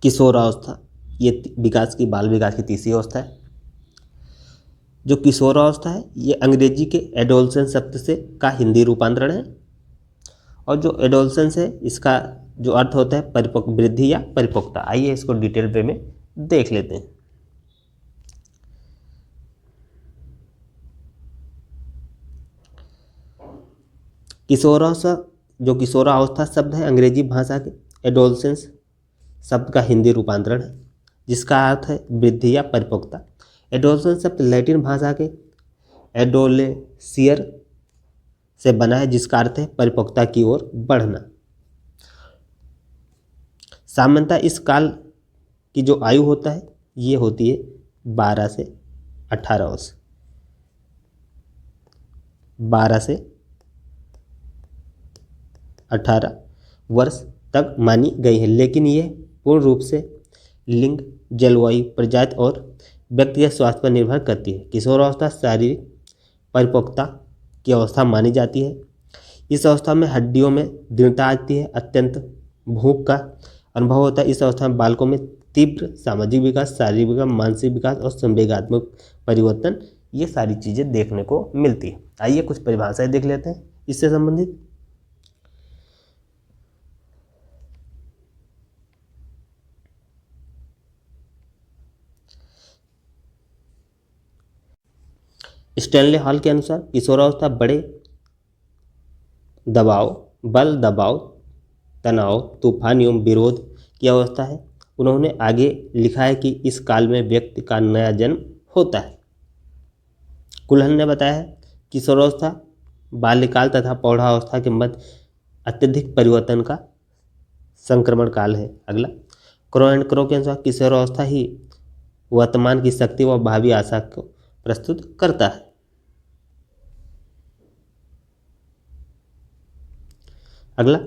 किशोरावस्था ये विकास की बाल विकास की तीसरी अवस्था है। जो किशोरावस्था है ये अंग्रेजी के एडोलसेंस शब्द से का हिंदी रूपांतरण है, और जो एडोलसेंस है इसका जो अर्थ होता है परिपक्व वृद्धि या परिपक्वता। आइए इसको डिटेल वे में देख लेते हैं। किशोरावस्था, जो किशोरावस्था शब्द है अंग्रेजी भाषा के एडोलसेंस शब्द का हिंदी रूपांतरण है, जिसका अर्थ है वृद्धि या परिपक्वता। एडोलसेंस शब्द लैटिन भाषा के एडोलेसियर से बना है, जिसका अर्थ है परिपक्वता की ओर बढ़ना। सामान्यतः इस काल की जो आयु होता है ये होती है 12 से 18 वर्ष। 12 से 18 वर्ष तक मानी गई है, लेकिन ये पूर्ण रूप से लिंग, जलवायु, प्रजाति और व्यक्तिगत स्वास्थ्य पर निर्भर करती है। किशोरावस्था शारीरिक परिपक्वता की अवस्था मानी जाती है। इस अवस्था में हड्डियों में दृढ़ता आती है, अत्यंत भूख का अनुभव होता है। इस अवस्था में बालकों में तीव्र सामाजिक विकास, शारीरिक विकास, मानसिक विकास और संवेगात्मक परिवर्तन, ये सारी चीज़ें देखने को मिलती है। आइए कुछ परिभाषाएं देख लेते हैं इससे संबंधित। स्टैनले हॉल के अनुसार किशोरावस्था बड़े दबाव, बल दबाव, तनाव, तूफान एवं विरोध की अवस्था है। उन्होंने आगे लिखा है कि इस काल में व्यक्ति का नया जन्म होता है। कुल्हन ने बताया है किशोरावस्था बाल्यकाल तथा प्रौढ़ावस्था के मध्य अत्यधिक परिवर्तन का संक्रमण काल है। अगला क्रो एंड क्रो के अनुसार किशोरावस्था ही वर्तमान की शक्ति व भावी आशा को प्रस्तुत करता है। अगला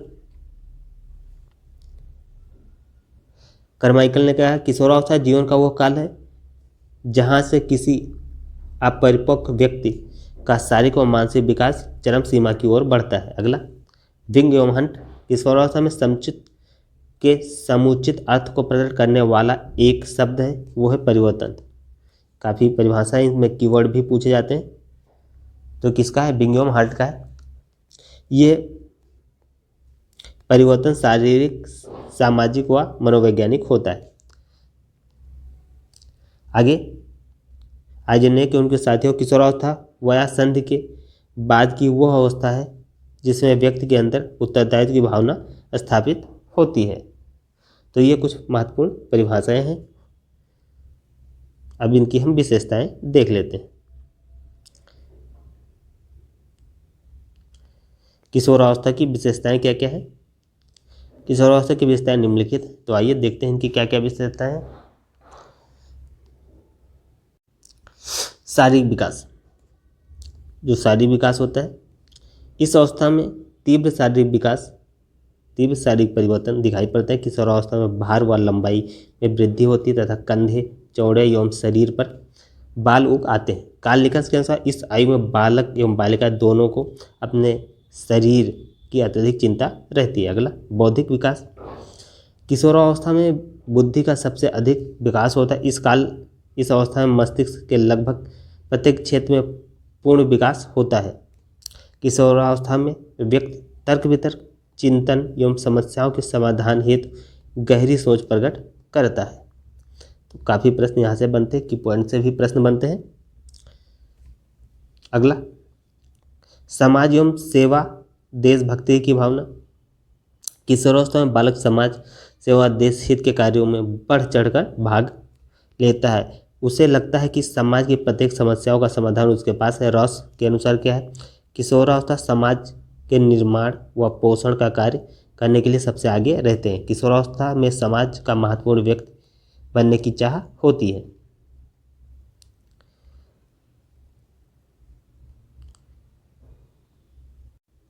करमाइकल ने कहा किशोरावस्था जीवन का वो काल है जहां से किसी अपरिपक्व व्यक्ति का शारीरिक और मानसिक विकास चरम सीमा की ओर बढ़ता है। अगला विंग एवं हंट किशोरावस्था में समुचित के समुचित अर्थ को प्रकट करने वाला एक शब्द है, वो है परिवर्तन। काफ़ी परिभाषाएं इसमें कीवर्ड भी पूछे जाते हैं। तो किसका है? विंग एवं हंट का है। ये परिवर्तन शारीरिक, सामाजिक व मनोवैज्ञानिक होता है। आगे आइजने के उनके साथियों किशोरावस्था वयासंधि के बाद की वह अवस्था है जिसमें व्यक्ति के अंदर उत्तरदायित्व की भावना स्थापित होती है। तो ये कुछ महत्वपूर्ण परिभाषाएं हैं। अब इनकी हम विशेषताएं देख लेते हैं। किशोरावस्था की विशेषताएं क्या क्या है? किशोरावस्था की विशेषताएं निम्नलिखित। तो आइए देखते हैं इनकी क्या क्या विशेषताएं हैं। शारीरिक विकास, जो शारीरिक विकास होता है इस अवस्था में तीव्र शारीरिक विकास, तीव्र शारीरिक परिवर्तन दिखाई पड़ता है। किशोरावस्था में भार व लंबाई में वृद्धि होती है तथा कंधे चौड़े एवं शरीर पर बाल उग आते हैं। काल निकष के अनुसार इस आयु में बालक एवं बालिका दोनों को अपने शरीर की अत्यधिक चिंता रहती है। अगला बौद्धिक विकास, किशोरावस्था में बुद्धि का सबसे अधिक विकास होता है। इस अवस्था में मस्तिष्क के लगभग प्रत्येक क्षेत्र में पूर्ण विकास होता है। किशोरावस्था में व्यक्ति तर्क वितर्क, चिंतन एवं समस्याओं के समाधान हेतु गहरी सोच प्रकट करता है। तो काफ़ी प्रश्न यहाँ से बनते हैं, की पॉइंट से भी प्रश्न बनते हैं। अगला समाज एवं सेवा, देशभक्ति की भावना, किशोरावस्था में बालक समाज सेवा, देश हित के कार्यों में बढ़ चढ़कर भाग लेता है। उसे लगता है कि समाज की प्रत्येक समस्याओं का समाधान उसके पास है। रॉस के अनुसार क्या है? किशोरावस्था समाज के निर्माण व पोषण का कार्य करने के लिए सबसे आगे रहते हैं। किशोरावस्था में समाज का महत्वपूर्ण व्यक्ति बनने की चाह होती है।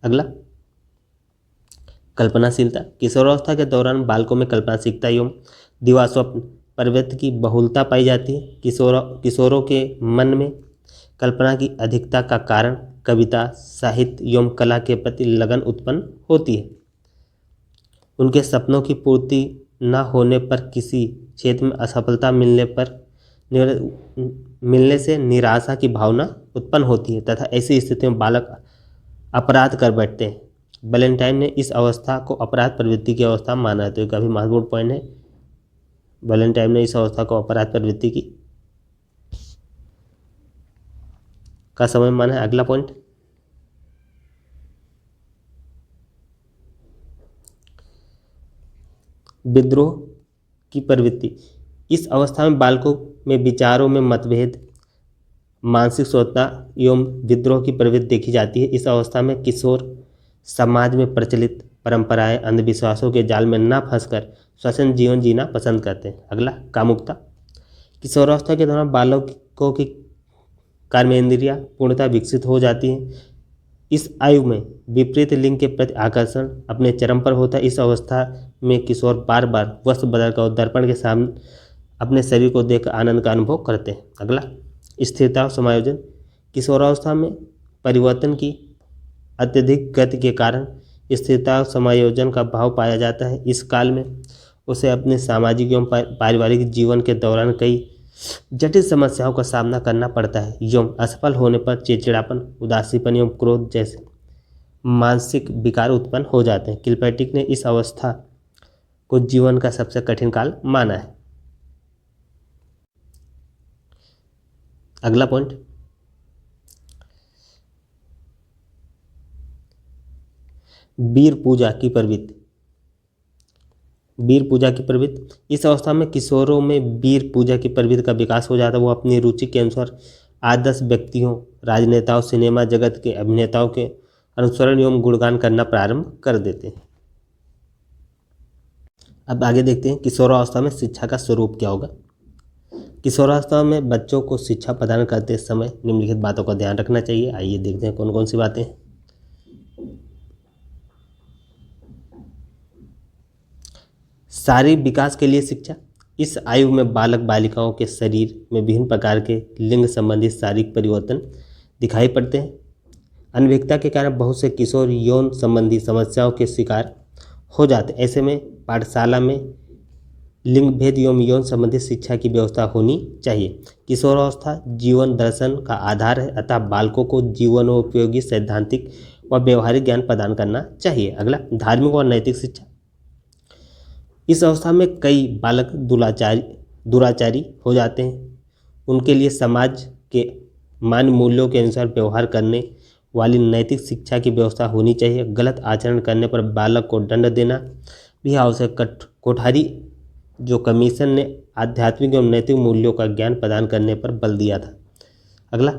अगला कल्पनाशीलता, किशोरावस्था के दौरान बालकों में कल्पनाशीलता एवं दिवास्वप्न प्रवृत्ति की बहुलता पाई जाती है। किशोरों के मन में कल्पना की अधिकता का कारण कविता, साहित्य एवं कला के प्रति लगन उत्पन्न होती है। उनके सपनों की पूर्ति न होने पर, किसी क्षेत्र में असफलता मिलने से निराशा की भावना उत्पन्न होती है तथा ऐसी स्थिति में बालक अपराध कर बैठते हैं। वैलेंटाइन ने इस अवस्था को अपराध प्रवृत्ति की अवस्था माना है, तो ये काफ़ी महत्वपूर्ण पॉइंट है। वैलेंटाइन ने इस अवस्था को अपराध प्रवृत्ति की का समय माना है। अगला पॉइंट, विद्रोह की प्रवृत्ति। इस अवस्था में बालकों में विचारों में मतभेद, मानसिक स्वतंत्रता एवं विद्रोह की प्रवृत्ति देखी जाती है। इस अवस्था में किशोर समाज में प्रचलित परंपराएं, अंधविश्वासों के जाल में न फंसकर स्वतंत्र जीवन जीना पसंद करते हैं। अगला, कामुकता। किशोरावस्था के दौरान बालकों की कर्मेंद्रियां पूर्णतः विकसित हो जाती हैं। इस आयु में विपरीत लिंग के प्रति आकर्षण अपने चरम पर होता है। इस अवस्था में किशोर बार बार वस्त्र बदलकर और दर्पण के सामने अपने शरीर को देखकर आनंद का अनुभव करते हैं। अगला, स्थिरता और समायोजन। किशोरावस्था में परिवर्तन की अत्यधिक गति के कारण स्थिरता और समायोजन का भाव पाया जाता है। इस काल में उसे अपने सामाजिक एवं पारिवारिक जीवन के दौरान कई जटिल समस्याओं का सामना करना पड़ता है एवं असफल होने पर चिड़चिड़ापन, उदासीपन एवं क्रोध जैसे मानसिक विकार उत्पन्न हो जाते हैं। किलपैट्रिक ने इस अवस्था को जीवन का सबसे कठिन काल माना है। अगला पॉइंट, वीर पूजा की प्रवृत्ति। वीर पूजा की प्रवृत्ति। इस अवस्था में किशोरों में वीर पूजा की प्रवृत्ति का विकास हो जाता है। वो अपनी रुचि के अनुसार आदर्श व्यक्तियों, राजनेताओं, सिनेमा जगत के अभिनेताओं के अनुसरण एवं गुणगान करना प्रारंभ कर देते हैं। अब आगे देखते हैं किशोरावस्था में शिक्षा का स्वरूप क्या होगा। किशोरावस्था में बच्चों को शिक्षा प्रदान करते समय निम्नलिखित बातों का ध्यान रखना चाहिए। आइए देखते हैं कौन कौन सी बातें हैं। शारीरिक विकास के लिए शिक्षा। इस आयु में बालक बालिकाओं के शरीर में विभिन्न प्रकार के लिंग संबंधी शारीरिक परिवर्तन दिखाई पड़ते हैं। अनभिज्ञता के कारण बहुत से किशोर यौन संबंधी समस्याओं के शिकार हो जाते हैं। ऐसे में पाठशाला में लिंग भेद एवं यौन संबंधी शिक्षा की व्यवस्था होनी चाहिए। किशोरावस्था जीवन दर्शन का आधार है, अतः बालकों को जीवनोपयोगी, सैद्धांतिक व व्यवहारिक ज्ञान प्रदान करना चाहिए। अगला, धार्मिक और नैतिक शिक्षा। इस अवस्था में कई बालक दुराचारी हो जाते हैं। उनके लिए समाज के मान मूल्यों के अनुसार व्यवहार करने वाली नैतिक शिक्षा की व्यवस्था होनी चाहिए। गलत आचरण करने पर बालक को दंड देना भी आवश्यक। कोठारी जो कमीशन ने आध्यात्मिक एवं नैतिक मूल्यों का ज्ञान प्रदान करने पर बल दिया था। अगला,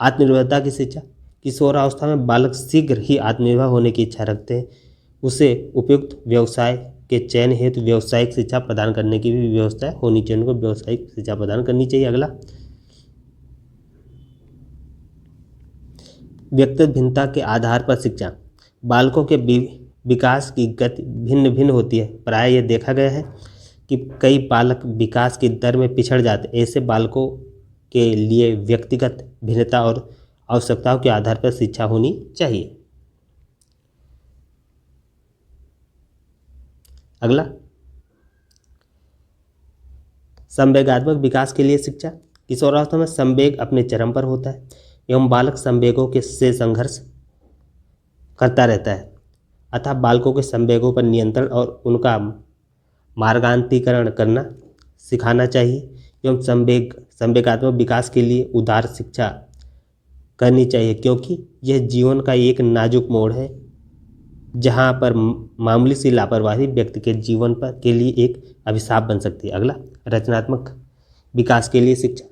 आत्मनिर्भरता की शिक्षा। किशोरावस्था में बालक शीघ्र ही आत्मनिर्भर होने की इच्छा रखते हैं। उसे उपयुक्त व्यवसाय के चयन हेतु व्यावसायिक शिक्षा प्रदान करने की भी व्यवस्था होनी चाहिए। उनको व्यावसायिक शिक्षा प्रदान करनी चाहिए। अगला, व्यक्तिगत भिन्नता के आधार पर शिक्षा। बालकों के विकास की गति भिन्न भिन्न होती है। प्रायः यह देखा गया है कि कई बालक विकास की दर में पिछड़ जाते हैं। ऐसे बालकों के लिए व्यक्तिगत भिन्नता और आवश्यकताओं के आधार पर शिक्षा होनी चाहिए। अगला, संवेगात्मक विकास के लिए शिक्षा। किशोरावस्था में संवेग अपने चरम पर होता है एवं बालक संवेगों के से संघर्ष करता रहता है, अतः बालकों के संवेगों पर नियंत्रण और उनका मार्गांतरीकरण करना सिखाना चाहिए एवं संवेगात्मक विकास के लिए उदार शिक्षा करनी चाहिए, क्योंकि यह जीवन का एक नाजुक मोड़ है जहाँ पर मामूली सी लापरवाही व्यक्ति के जीवन पर के लिए एक अभिशाप बन सकती है। अगला, रचनात्मक विकास के लिए शिक्षा।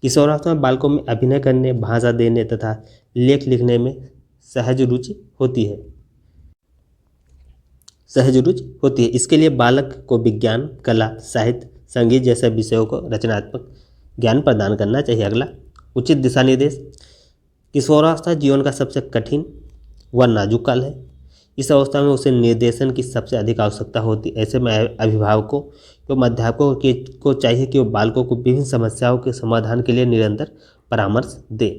किशोरावस्था में बालकों में अभिनय करने, भाषा देने तथा लेख लिखने में सहज रुचि होती है। इसके लिए बालक को विज्ञान, कला, साहित्य, संगीत जैसे विषयों को रचनात्मक ज्ञान प्रदान करना चाहिए। अगला, उचित दिशा निर्देश। किशोरावस्था जीवन का सबसे कठिन व नाजुक काल है। इस अवस्था में उसे निर्देशन की सबसे अधिक आवश्यकता होती है। ऐसे में अभिभावकों एवं अध्यापकों को चाहिए कि वो बालकों को विभिन्न समस्याओं के समाधान के लिए निरंतर परामर्श दें।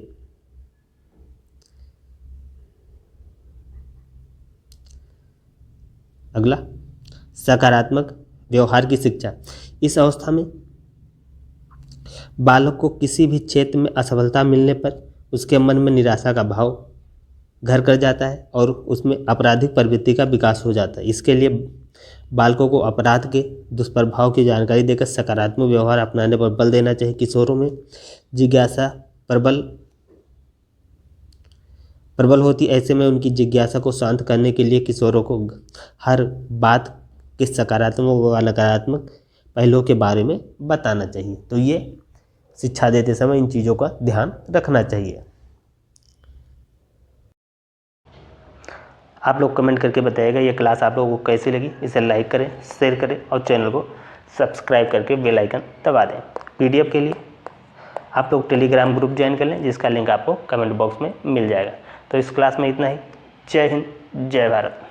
अगला, सकारात्मक व्यवहार की शिक्षा। इस अवस्था में बालक को किसी भी क्षेत्र में असफलता मिलने पर उसके मन में निराशा का भाव घर कर जाता है और उसमें आपराधिक प्रवृत्ति का विकास हो जाता है। इसके लिए बालकों को अपराध के दुष्प्रभाव की जानकारी देकर सकारात्मक व्यवहार अपनाने पर बल देना चाहिए। किशोरों में जिज्ञासा प्रबल होती, ऐसे में उनकी जिज्ञासा को शांत करने के लिए किशोरों को हर बात के सकारात्मक व नकारात्मक पहलुओं के बारे में बताना चाहिए। तो ये शिक्षा देते समय इन चीज़ों का ध्यान रखना चाहिए। आप लोग कमेंट करके बताइएगा ये क्लास आप लोगों को कैसी लगी। इसे लाइक करें, शेयर करें और चैनल को सब्सक्राइब करके बेल आइकन दबा दें। पीडीएफ के लिए आप लोग टेलीग्राम ग्रुप ज्वाइन कर लें, जिसका लिंक आपको कमेंट बॉक्स में मिल जाएगा। तो इस क्लास में इतना ही। जय हिंद, जय भारत।